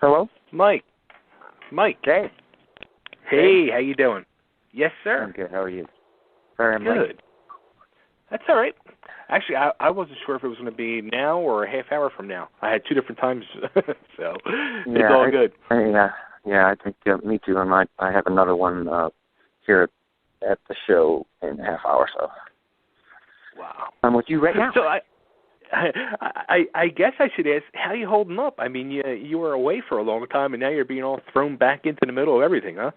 Hello? Mike. Mike. Hey. Hey, how you doing? Yes, I'm sir. good. How are you? Sorry, I'm late. Good. That's all right. Actually, I wasn't sure if it was going to be now or a half hour from now. I had two different times, so it's all good. I think me too. I have another one here at the show in a half hour, so. Wow. I'm with you right now. So I guess I should ask, how are you holding up? I mean, you were away for a long time, and now you're being all thrown back into the middle of everything, huh?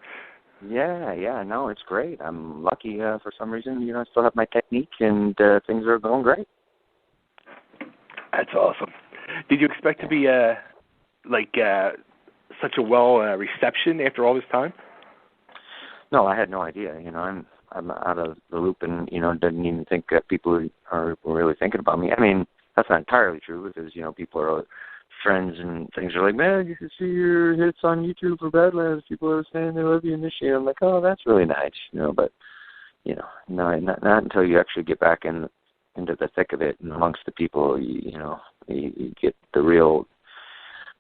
Yeah, no, it's great. I'm lucky for some reason, I still have my technique, and things are going great. That's awesome. Did you expect to be such a reception after all this time? No, I had no idea. I'm out of the loop, and didn't even think that people were really thinking about me. I mean, that's not entirely true because people are friends and things are like, man, you can see your hits on YouTube for Badlands. People are saying they love you in Michigan. I'm like, oh, that's really nice, but no, not until you actually get back into the thick of it and amongst the people, you get the real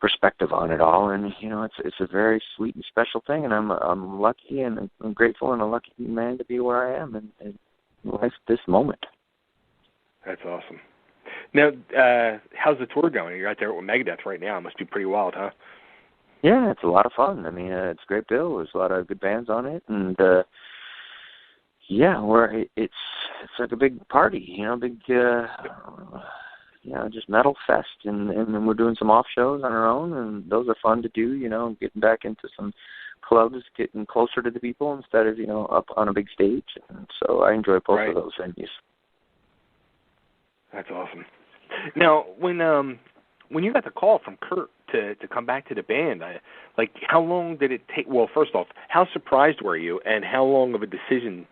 perspective on it all, and it's a very sweet and special thing, and I'm lucky and I'm grateful and a lucky man to be where I am in life at this moment. That's awesome. Now, how's the tour going? You're out there with Megadeth right now. It must be pretty wild, huh? Yeah, it's a lot of fun. I mean, it's a great bill. There's a lot of good bands on it, and it's like a big party, big. Just metal fest, and we're doing some off shows on our own, and those are fun to do, getting back into some clubs, getting closer to the people instead of, up on a big stage. And so I enjoy both of those venues. That's awesome. Now, when you got the call from Kurt to come back to the band, how long did it take? Well, first off, how surprised were you, and how long of a decision,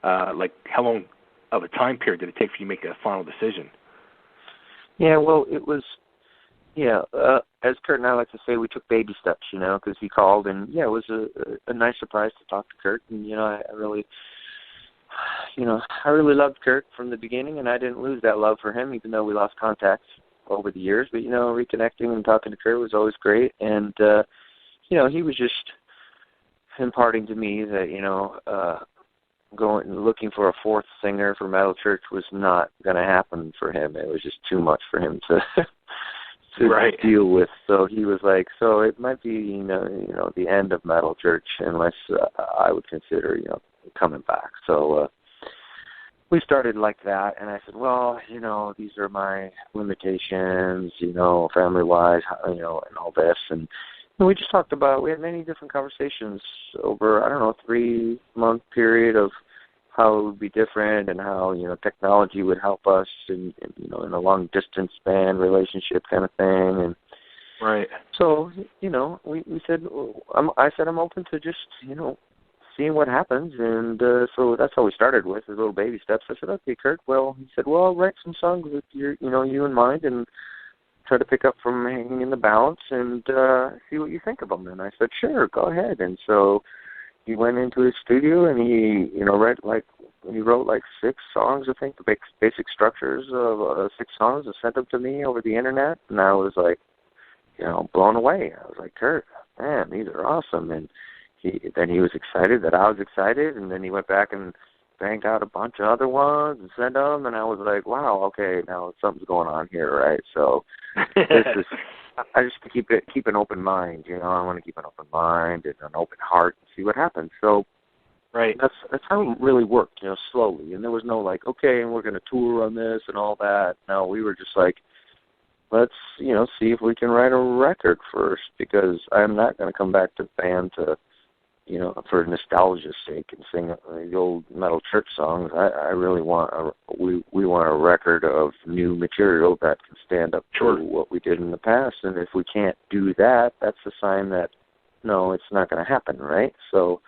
how long of a time period did it take for you to make a final decision? Yeah, well, it was, as Kurt and I like to say, we took baby steps, because he called, and, it was a nice surprise to talk to Kurt, and, I really loved Kurt from the beginning, and I didn't lose that love for him, even though we lost contact over the years, but, reconnecting and talking to Kurt was always great, and, he was just imparting to me that, looking for a fourth singer for Metal Church was not going to happen for him. It was just too much for him to deal with. So he was like, so it might be, the end of Metal Church unless I would consider, coming back. So we started like that, and I said, well, these are my limitations, family-wise, and all this, and we just talked about, we had many different conversations over, 3-month period of how it would be different and how, technology would help us in a long-distance band relationship kind of thing. And so, we said, I said I'm open to just, seeing what happens. And so that's how we started with, the little baby steps. I said, okay, Kurt, well, he said, well, I'll write some songs with you in mind and try to pick up from Hanging in the Balance and see what you think of them. And I said, sure, go ahead. And so he went into his studio and he wrote like 6 songs, I think, the basic structures of 6 songs, and sent them to me over the internet. And I was like, blown away. I was like, Kurt, man, these are awesome. And then he was excited that I was excited. And then he went back and banged out a bunch of other ones and sent them, and I was like, wow, okay, now something's going on here, right? So I just keep an open mind, I want to keep an open mind and an open heart and see what happens. So that's how it really worked, slowly. And there was no like, okay, and we're going to tour on this and all that. No, we were just like, let's, see if we can write a record first, because I'm not going to come back to the band to, for nostalgia's sake and sing the old Metal Church songs. I really want we want a record of new material that can stand up to what we did in the past. And if we can't do that, that's a sign that no, it's not going to happen, right? So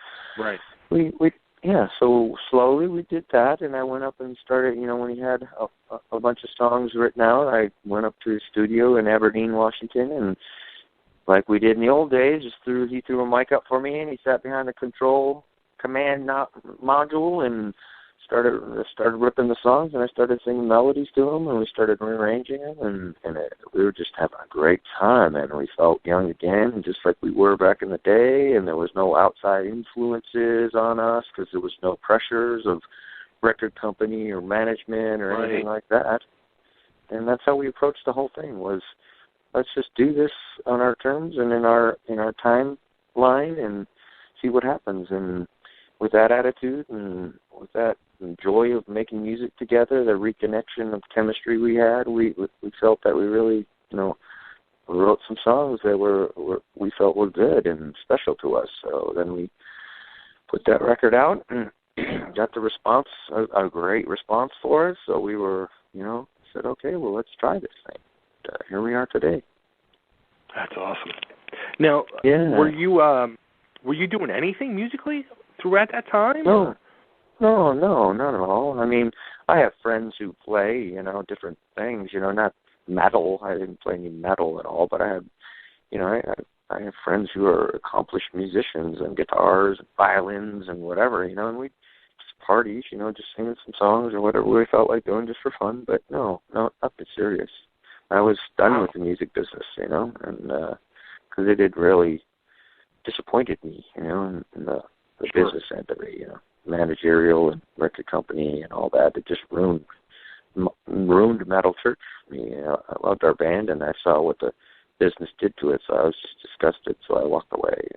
so slowly we did that, and I went up and started. When he had a bunch of songs written out, I went up to his studio in Aberdeen, Washington, and like we did in the old days, he threw a mic up for me, and he sat behind the command module and started ripping the songs, and I started singing melodies to them, and we started rearranging them, and we were just having a great time, and we felt young again, just like we were back in the day, and there was no outside influences on us because there was no pressures of record company or management or anything like that. And that's how we approached the whole thing, was let's just do this on our terms and in our timeline and see what happens. And with that attitude and with that joy of making music together, the reconnection of chemistry we had, we felt that we really, wrote some songs that we felt were good and special to us. So then we put that record out and got the response, a great response for it. So we were, said, okay, well, let's try this thing. Here we are today. That's awesome. Now, were you doing anything musically throughout that time? No, not at all. I mean, I have friends who play, different things, not metal. I didn't play any metal at all, but I have, I have friends who are accomplished musicians and guitars and violins and whatever, and we just parties, just singing some songs or whatever we felt like doing just for fun. But no, nothing serious. I was done with the music business, and because it had really disappointed me, in the business end of it, managerial and record company and all that. It just ruined Metal Church for me. I loved our band, and I saw what the business did to it, so I was just disgusted, so I walked away,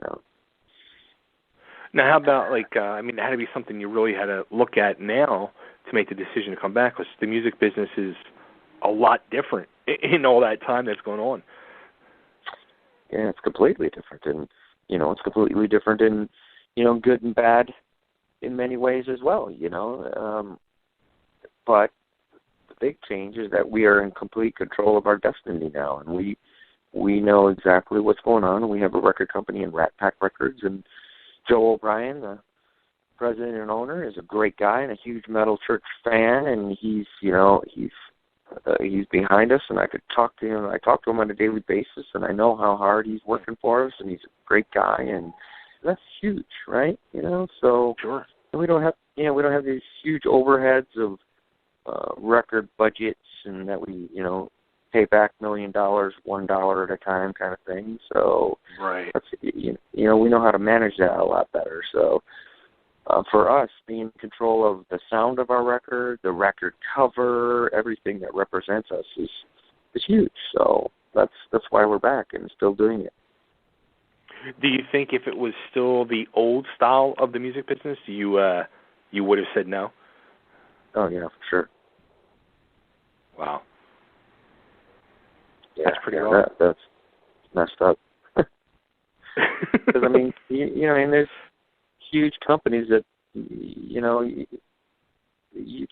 Now, how about, it had to be something you really had to look at now to make the decision to come back, because the music business is a lot different in all that time that's going on. Yeah, it's completely different, and, it's completely different in, good and bad in many ways as well, but the big change is that we are in complete control of our destiny now, and we know exactly what's going on. We have a record company in Rat Pack Records, and Joe O'Brien, the president and owner, is a great guy and a huge Metal Church fan, and he's behind us, and I could talk to him. I talk to him on a daily basis, and I know how hard he's working for us, and he's a great guy, and that's huge, right? So sure. And we don't have these huge overheads of record budgets, and that we pay back $1 million $1 at a time kind of thing. So right, we know how to manage that a lot better. So for us, being in control of the sound of our record, the record cover, everything that represents us is huge. So that's why we're back and still doing it. Do you think if it was still the old style of the music business, you would have said no? Oh yeah, for sure. Wow. Yeah, that's pretty rough. That's messed up. Because there's huge companies that you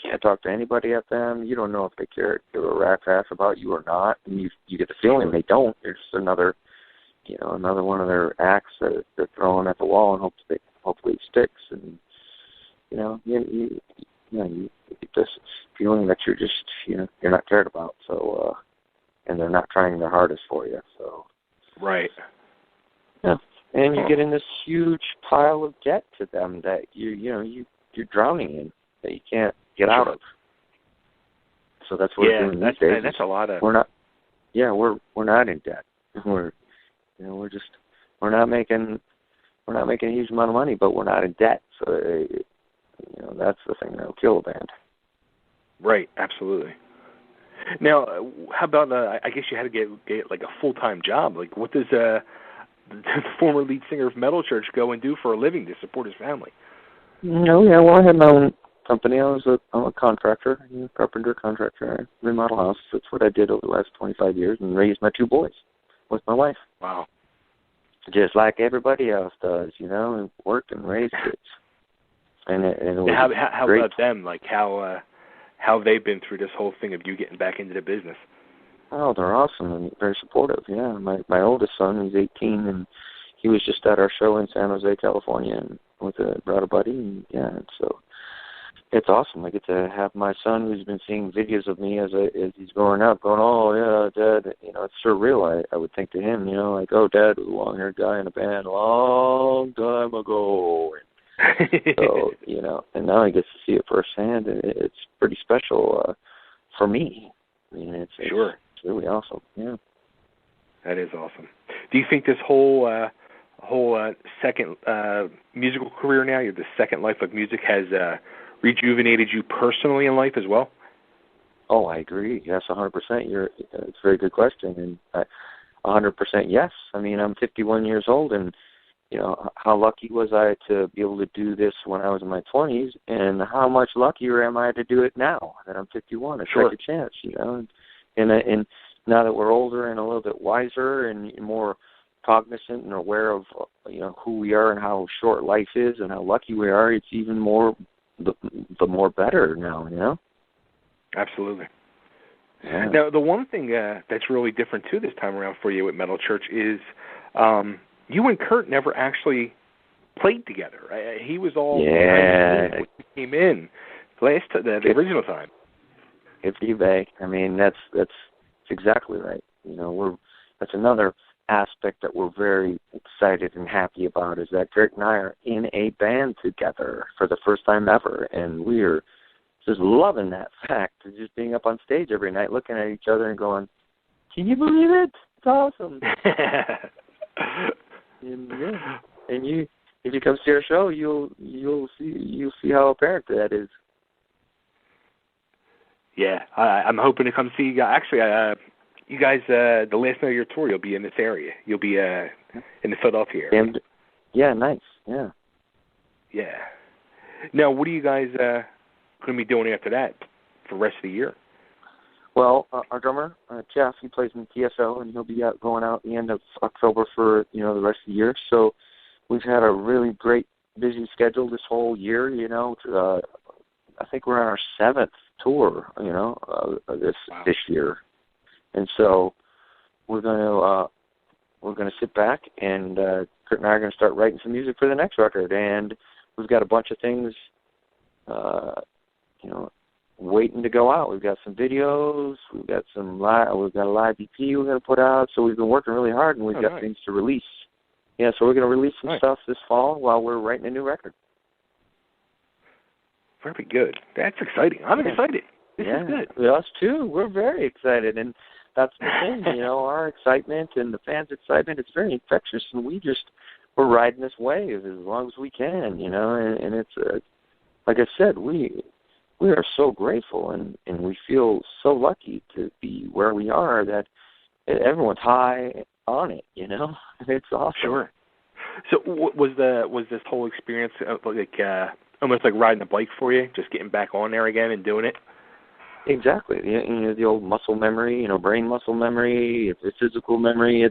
can't talk to anybody at them. You don't know if they give a rat's ass about you or not, and you get the feeling they don't. They're just another one of their acts that they're throwing at the wall and hopefully it sticks. And you get this feeling that you're just you're not cared about. So and they're not trying their hardest for you. So right. Yeah, and you get in this huge pile of debt to them that you're drowning in, that you can't get out of. So that's what we're doing these days. That's a lot of. We're not in debt. We're not making a huge amount of money, but we're not in debt. So that's the thing that'll kill a band. Right, absolutely. Now, how about I guess you had to get like a full-time job. Like, what does the former lead singer of Metal Church go and do for a living to support his family? I had my own company. I'm a contractor, carpenter contractor. I remodel houses. That's what I did over the last 25 years, and raised my 2 boys with my wife. Wow. Just like everybody else does, and work and raise kids. And it was how great. About them? Like how they've been through this whole thing of you getting back into the business? Oh, they're awesome and very supportive. Yeah, my oldest son, he's 18, and he was just at our show in San Jose, California, and brought a buddy, and so it's awesome. I get to have my son, who's been seeing videos of me as he's growing up, going, "Oh yeah, Dad," it's surreal. I would think to him, like, "Oh, Dad was a long-haired guy in a band a long time ago." So, and now I get to see it firsthand, and it's pretty special for me. I mean, it's really awesome. Yeah. That is awesome. Do you think this whole second musical career now, the second life of music, has rejuvenated you personally in life as well? Oh, I agree. Yes, 100%. It's a very good question, and 100% yes. I mean, I'm 51 years old, and how lucky was I to be able to do this when I was in my 20s, and how much luckier am I to do it now that I'm 51? A second chance, and now that we're older and a little bit wiser and more cognizant and aware of who we are and how short life is and how lucky we are, it's even more the more better now. Absolutely. Yeah. Now, the one thing that's really different too this time around for you at Metal Church is you and Kurt never actually played together. Right? He was all behind the scenes when he came in the original time. It's eBay. I mean, that's exactly right. That's another aspect that we're very excited and happy about, is that Kurt and I are in a band together for the first time ever, and we're just loving that fact of just being up on stage every night, looking at each other and going, "Can you believe it? It's awesome!" and you, if you come see our show, you'll see how apparent that is. Yeah, I'm hoping to come see you guys. Actually, you guys, the last night of your tour, you'll be in this area. You'll be in the Philadelphia area. Yeah, nice. Yeah. Yeah. Now, what are you guys going to be doing after that for the rest of the year? Well, our drummer, Jeff, he plays in TSO, and he'll be going out at the end of October for, the rest of the year. So we've had a really great, busy schedule this whole year, I think we're on our 7th tour, this year. And so we're going to sit back, and Kurt and I are going to start writing some music for the next record. And we've got a bunch of things, waiting to go out. We've got some videos. We've got a live EP we're going to put out. So we've been working really hard, and we've got things to release. Yeah, so we're going to release some stuff this fall while we're writing a new record. Very good. That's exciting. I'm excited. This is good. Us too. We're very excited, and that's the thing. Our excitement and the fans' excitement, it's very infectious, and we're riding this wave as long as we can. And it's like I said, we are so grateful, and we feel so lucky to be where we are that everyone's high on it. It's awesome. Sure. So was this whole experience almost like riding a bike for you, just getting back on there again and doing it? Exactly. The old muscle memory, brain muscle memory, the physical memory.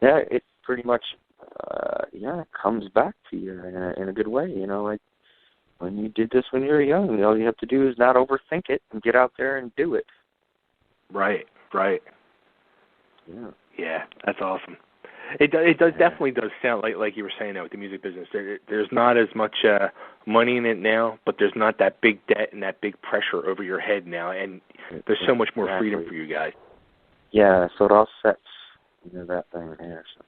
It pretty much, it comes back to you in a good way. Like when you did this when you were young, all you have to do is not overthink it and get out there and do it. Right. Yeah. Yeah, that's awesome. It definitely does sound like you were saying that with the music business. There's not as much money in it now, but there's not that big debt and that big pressure over your head now, and there's so much more freedom for you guys. Yeah, so it all sets that thing there. So.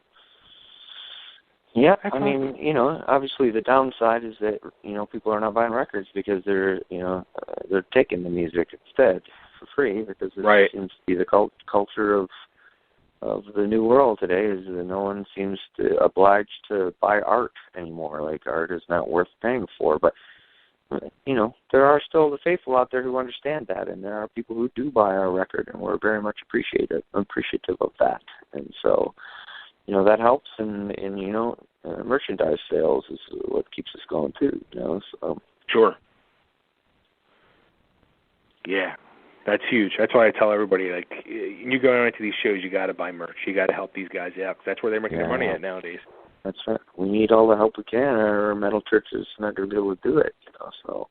Yeah, I mean, obviously the downside is that people are not buying records because they're taking the music instead for free, because it seems to be the culture of the new world today, is that no one seems to obliged to buy art anymore. Like, art is not worth paying for. But there are still the faithful out there who understand that, and there are people who do buy our record, and we're very much appreciative of that. And so that helps, and merchandise sales is what keeps us going too. So. Sure. Yeah. That's huge. That's why I tell everybody, like, you go out to these shows, you got to buy merch. You got to help these guys out, because that's where they're making their money at nowadays. That's right. We need all the help we can, or Metal Church is not going to be able to do it. So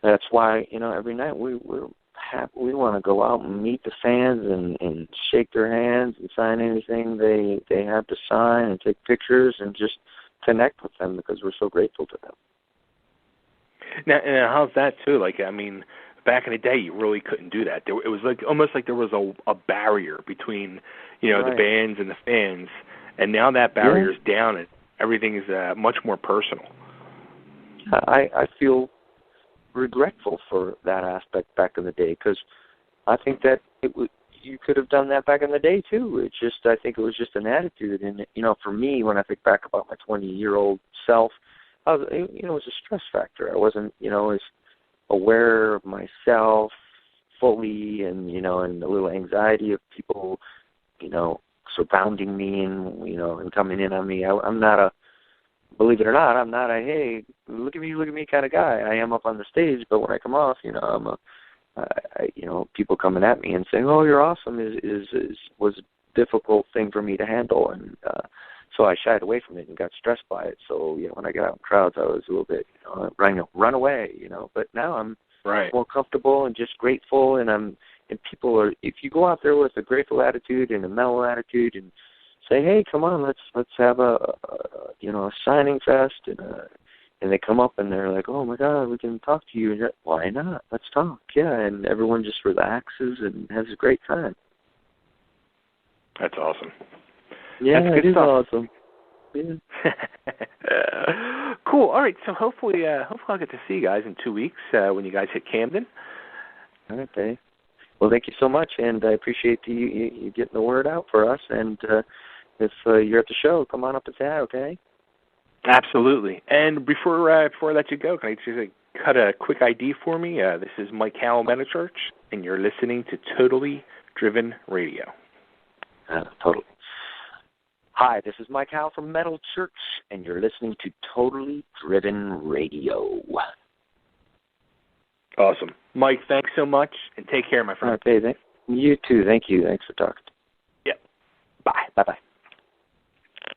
that's why every night we want to go out and meet the fans and shake their hands and sign anything they have to sign, and take pictures and just connect with them, because we're so grateful to them. Now, how's that too? Like, I mean, back in the day, you really couldn't do that. It was almost like there was a barrier between, the bands and the fans, and now that barrier's down, and everything is much more personal. I feel regretful for that aspect back in the day, because I think that you could have done that back in the day too. It's just, I think it was just an attitude. And, for me, when I think back about my 20-year-old self, I was, it was a stress factor. I wasn't, as aware of myself fully, and, and a little anxiety of people, surrounding me and coming in on me. I'm not believe it or not, I'm not a, hey, look at me kind of guy. I am up on the stage, but when I come off, people coming at me and saying, "Oh, you're awesome," was a difficult thing for me to handle, and so I shied away from it and got stressed by it. So when I got out in crowds, I was a little bit run away, But now I'm more comfortable and just grateful, and people are. If you go out there with a grateful attitude and a mellow attitude and say, "Hey, come on, let's have a signing fest," and they come up and they're like, "Oh my God, we can talk to you." And you're like, "Why not? Let's talk." Yeah, and everyone just relaxes and has a great time. That's awesome. Yeah, that's good it is stuff. awesome. Yeah. Cool. All right. So hopefully I'll get to see you guys in 2 weeks when you guys hit Camden. Okay. Well, thank you so much, and I appreciate you getting the word out for us. And if you're at the show, come on up and say hi, okay? Absolutely. And before I let you go, can I just cut a quick ID for me? This is Mike Howe, Metal Church, and you're listening to Totally Driven Radio. Totally. Hi, this is Mike Howe from Metal Church, and you're listening to Totally Driven Radio. Awesome. Mike, thanks so much, and take care, my friend. Okay, you too. Thank you. Thanks for talking. Yep. Bye. Bye-bye.